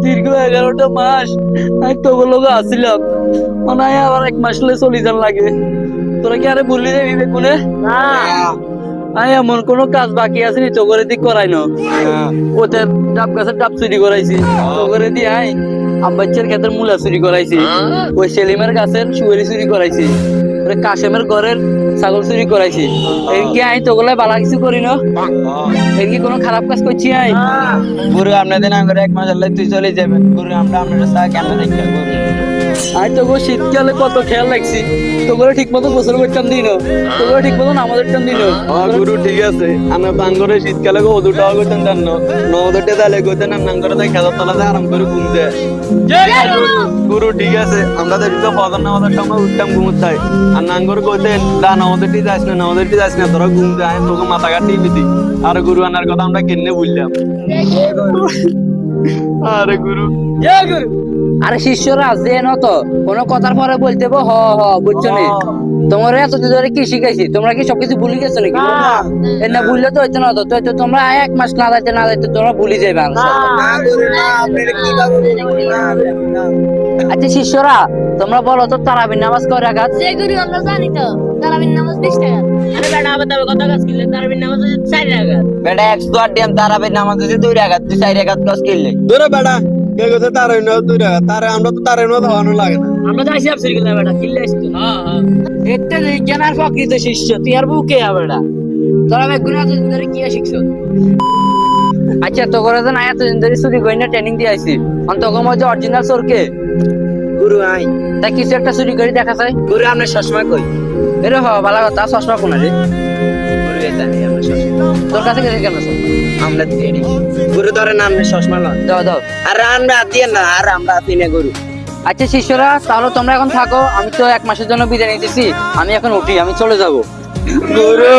দীর্ঘ 11টা মাস আমি তোর লোক আসছিলাম, মানে আবার 1 মাস হলে চলে যান লাগে। তোরা কি আরে বললি রে বিবেক বলে? আমি এমন কোন কাজ বাকি আছে নি তো করে দিক করাই না। ওতে ডাব গাছের ডাব চুরি করাইছি, তো করে দি আই আব্বাচ্চার ক্ষেতের মূলা চুরি করাইছি, ওই সেলিমের গাছের সুয়ারি চুরি করাইছি, ওই কাশেমের ঘরের ছাগল চুরি করাইছি। এনকি আই তো গুলা বালা কিছু করি না, এনকি কোনো খারাপ কাজ করছি আই? গুরু আপনাদের না করে 1 মাস হলে তুই চলে যাবেন গুরু, আমরা আপনাদের সাথে কেমন দেখতে গুরু? আই তো শীতকালে কত খেয়াল রাখছি, তো করে ঠিক মতো গোসল করতাম দিন, তো করে ঠিক মতো নামাজ পড়তাম দিন। গুরু ঠিক আছে, আমরা বাঙ্গরে শীতকালে ওদুটাও করতেন জান নদুটে দালে করতেন নাঙ্গরে তাই খেলার তলাতে আরাম করে ঘুমতে। গুরু ঠিক আছে, আমরা তো ফজর নামাজের সময় উঠতাম ঘুমোচ্ছাই, আর নাঙ্গর কইতেন দা নদীটি যাস না তোরা ঘুমতে আয় তোকে মাথা কাটি দিতি। আর গুরু আনার কথা আমরা কেনে বললাম। আরে গুরু আরে শিষ্যরা আছে না তো কোনো কথার পরে বলতে হ হ বুঝছো নি? তোমরা এতদিন ধরে কি শিখাইছি, তোমরা কি সবকিছু ভুলে গেছো নাকি? না ভুললে তো হইতো না, তো তো তোমরা 1 মাস না যাইতে তোমরা ভুলে যাবে। আচ্ছা শিষ্যরা তোমরা বলো তো তারাবির নামাজ কয় রাকাত? যে গুরু আমরা জানি তো তারাবির নামাজ 20 টাকা। আরে বেটা আবার তবে কথা কাজ করলে তারাবির নামাজ 4 টাকা। বেটা 108 ডিম তারাবির নামাজ হচ্ছে 2 রাকাত, তুই 4 রাকাত কাজ করলে। ধরে বেটা কে কথা তার না তুই তারে আমরা তো তারে না হওয়ানো লাগে না। আমরা তো হিসাব করি না বেটা কিল্লে আসতো। হ্যাঁ এটা বিজ্ঞানের প্রকৃত শিষ্য, তুই আর বুকে আবেটা তোরা বেগুনা এতদিন ধরে কি শিখছো? আচ্ছা তো করে না এতদিন ধরে চুরি করি না ট্রেনিং দিয়ে আইছি, অন্তকম যে অরিজিনাল চোরকে গুরু আই তা কিছু একটা চুরি করে দেখা যায়। গুরু আমরা সবসময় কই এরে হ ভালো কথা, চশমা কোনা রে গুরু এটা নেই আমরা সবসময় তোর কাছে গেছে কেন? আমরা দেরি গুরু ধরে নাম চশমা লন দাও দাও। আর আমরা দিয়ে না, আর আমরা তিনে গুরু। আচ্ছা শিষ্যরা তাহলে তোমরা এখন থাকো, আমি তো 1 মাসের জন্য বিদায় নিতেছি, আমি এখন উঠি, আমি চলে যাবো। গুরু